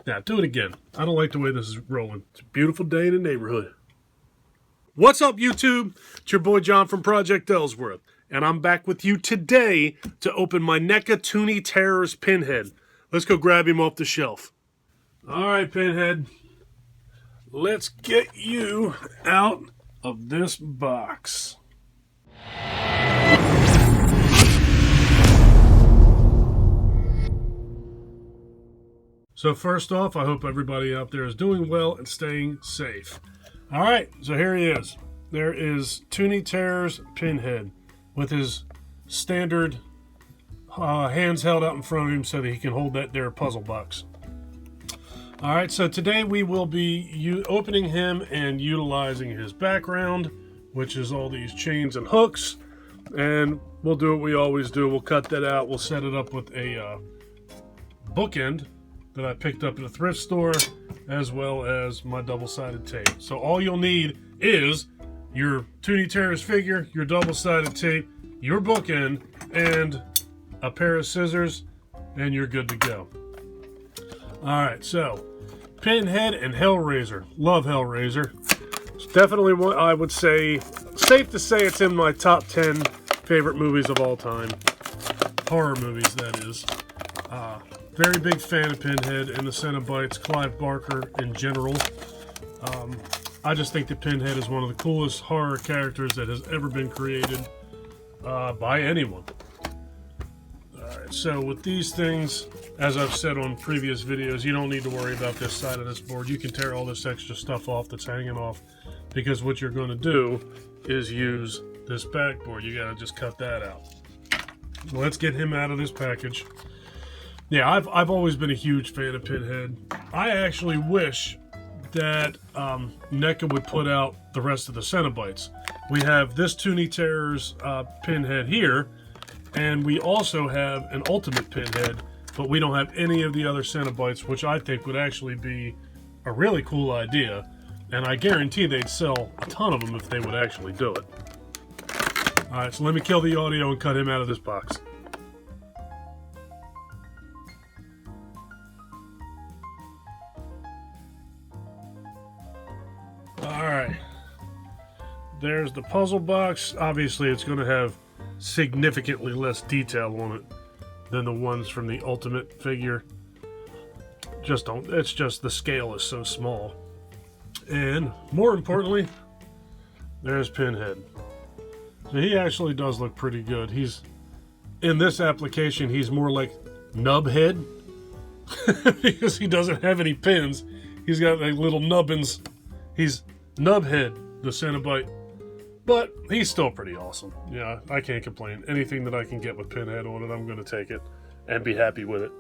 that. Do it again. I don't like the way this is rolling. It's a beautiful day in the neighborhood. What's up, YouTube? It's your boy John from Project Ellsworth, and I'm back with you today to open my Neca Tooney Terrors Pinhead. Let's go grab him off the shelf. All right, Pinhead. Let's get you out of this box. So first off, I hope everybody out there is doing well and staying safe. All right, so here he is. There is Tooney Terrors Pinhead with his standard hands held out in front of him so that he can hold that there puzzle box. All right, so today we will be opening him and utilizing his background, which is all these chains and hooks. And we'll do what we always do. We'll cut that out. We'll set it up with a bookend that I picked up at a thrift store, as well as my double-sided tape. So all you'll need is your Tooney Terrors figure, your double-sided tape, your bookend, and a pair of scissors, and you're good to go. Alright, so Pinhead and Hellraiser. Love Hellraiser. It's definitely what I would say, safe to say it's in my top 10 favorite movies of all time. Horror movies, that is. Very big fan of Pinhead and the Cenobites, Clive Barker in general. I just think that Pinhead is one of the coolest horror characters that has ever been created by anyone. Alright, so with these things, as I've said on previous videos, you don't need to worry about this side of this board. You can tear all this extra stuff off that's hanging off, because what you're going to do is use this backboard. You got to just cut that out. So let's get him out of this package. Yeah, I've always been a huge fan of Pinhead. I actually wish that NECA would put out the rest of the Cenobites. We have this Tooney Terrors Pinhead here, and we also have an Ultimate Pinhead, but we don't have any of the other Cenobites, which I think would actually be a really cool idea, and I guarantee they'd sell a ton of them if they would actually do it. Alright, so let me kill the audio and cut him out of this box. Alright, there's the puzzle box. Obviously it's going to have significantly less detail on it than the ones from the Ultimate figure. It's just the scale is so small. And more importantly, there's Pinhead. So he actually does look pretty good. In this application, he's more like Nubhead because he doesn't have any pins. He's got like little nubbins. He's Nubhead, the Cenobite, but he's still pretty awesome. Yeah, I can't complain. Anything that I can get with Pinhead on it, I'm going to take it and be happy with it.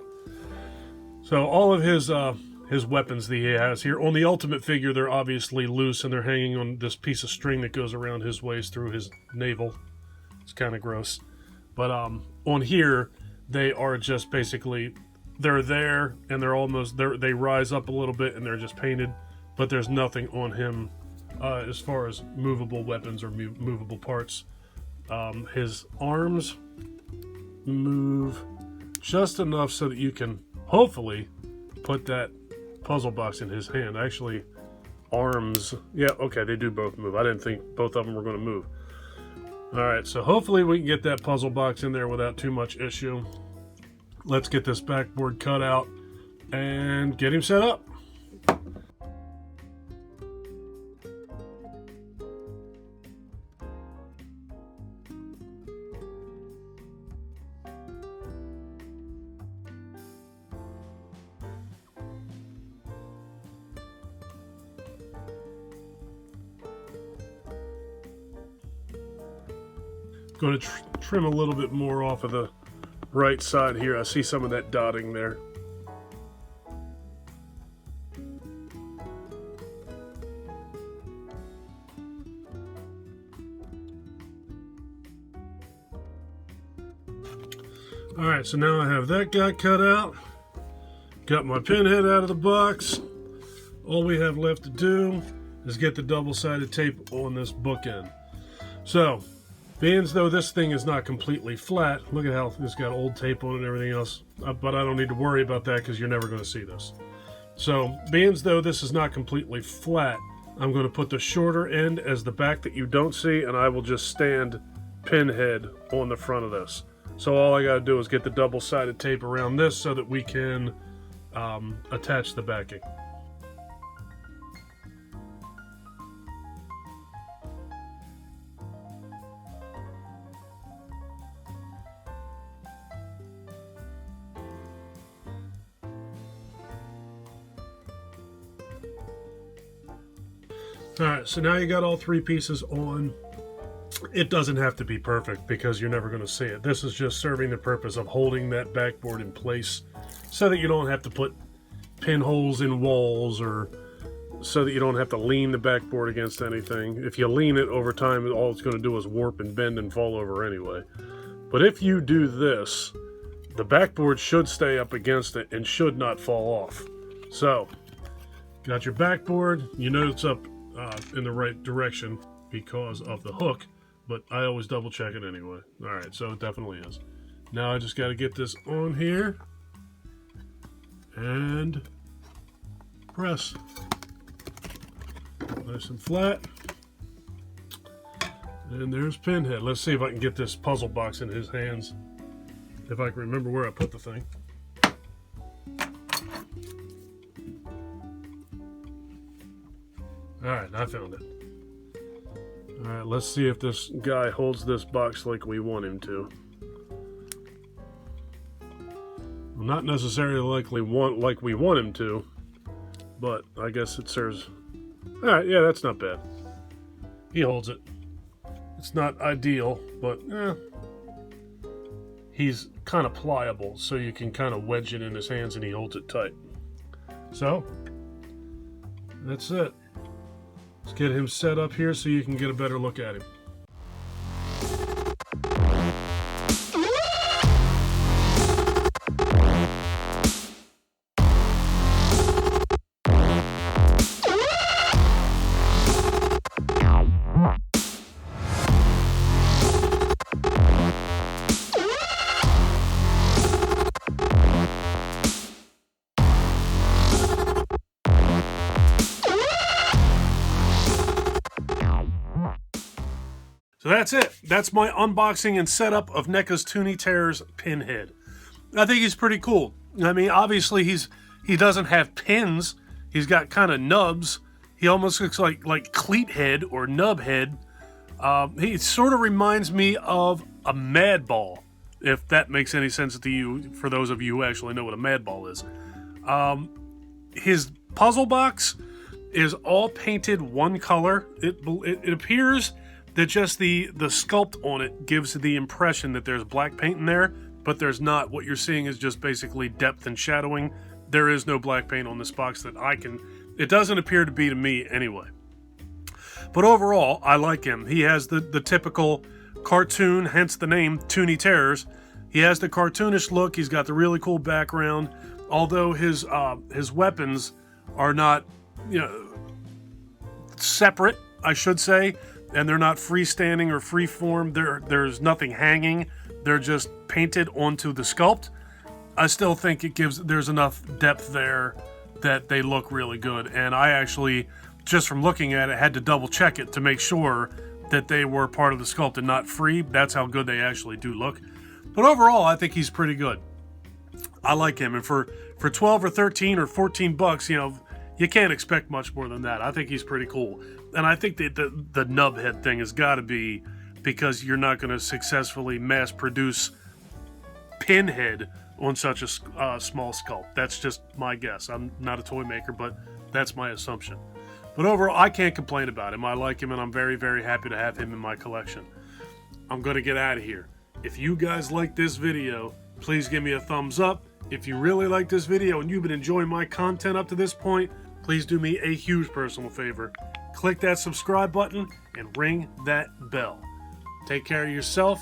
So all of his weapons that he has here on the Ultimate figure, they're obviously loose and they're hanging on this piece of string that goes around his waist through his navel. It's kind of gross, but on here they are just basically they're there and they rise up a little bit and they're just painted. But there's nothing on him as far as movable weapons or movable parts. His arms move just enough so that you can hopefully put that puzzle box in his hand. Actually, arms, yeah, okay, they do both move. I didn't think both of them were going to move. Alright, so hopefully we can get that puzzle box in there without too much issue. Let's get this backboard cut out and get him set up. Going to trim a little bit more off of the right side here. I see some of that dotting there. Alright, so now I have that guy cut out. Got my Pinhead out of the box. All we have left to do is get the double-sided tape on this bookend. So, being as though this thing is not completely flat, look at how it's got old tape on it and everything else, but I don't need to worry about that because you're never going to see this. So, being as though this is not completely flat, I'm going to put the shorter end as the back that you don't see, and I will just stand Pinhead on the front of this. So all I got to do is get the double-sided tape around this so that we can attach the backing. Alright, so now you got all three pieces on. It doesn't have to be perfect because you're never going to see it. This is just serving the purpose of holding that backboard in place so that you don't have to put pinholes in walls, or so that you don't have to lean the backboard against anything. If you lean it over time, all it's going to do is warp and bend and fall over anyway. But if you do this, the backboard should stay up against it and should not fall off. So, got your backboard. You know it's up in the right direction because of the hook, but I always double check it anyway. Alright, so it definitely is. Now I just got to get this on here and press. Nice and flat. And there's Pinhead. Let's see if I can get this puzzle box in his hands. If I can remember where I put the thing. Alright, I found it. Alright, let's see if this guy holds this box like we want him to. Well, not necessarily like we want him to, but I guess it serves. Alright, yeah, that's not bad. He holds it. It's not ideal, but he's kind of pliable, so you can kind of wedge it in his hands and he holds it tight. So, that's it. Let's get him set up here so you can get a better look at him. So that's it. That's my unboxing and setup of Neca Tooney Terrors Pinhead. I think he's pretty cool. I mean, obviously he doesn't have pins. He's got kind of nubs. He almost looks like cleat head or nub head. He sort of reminds me of a mad ball, if that makes any sense to you, for those of you who actually know what a mad ball is. His puzzle box is all painted one color. It appears that just the sculpt on it gives the impression that there's black paint in there, but there's not. What you're seeing is just basically depth and shadowing. There is no black paint on this box that I can. It doesn't appear to be to me anyway. But overall, I like him. He has the typical cartoon, hence the name, Tooney Terrors. He has the cartoonish look. He's got the really cool background. Although his weapons are not, separate, I should say, and they're not freestanding or freeform. There's nothing hanging. They're just painted onto the sculpt. I still think there's enough depth there that they look really good. And I actually, just from looking at it, had to double check it to make sure that they were part of the sculpt and not free. That's how good they actually do look. But overall, I think he's pretty good. I like him. And for 12 or 13 or 14 bucks, you can't expect much more than that. I think he's pretty cool. And I think that the nub head thing has got to be because you're not going to successfully mass produce Pinhead on such a small sculpt. That's just my guess. I'm not a toy maker, but that's my assumption. But overall, I can't complain about him. I like him, and I'm very, very happy to have him in my collection. I'm going to get out of here. If you guys like this video, please give me a thumbs up. If you really like this video and you've been enjoying my content up to this point, please do me a huge personal favor. Click that subscribe button and ring that bell. Take care of yourself.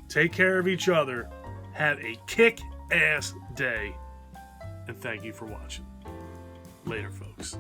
Take care of each other. Have a kick-ass day. And thank you for watching. Later, folks.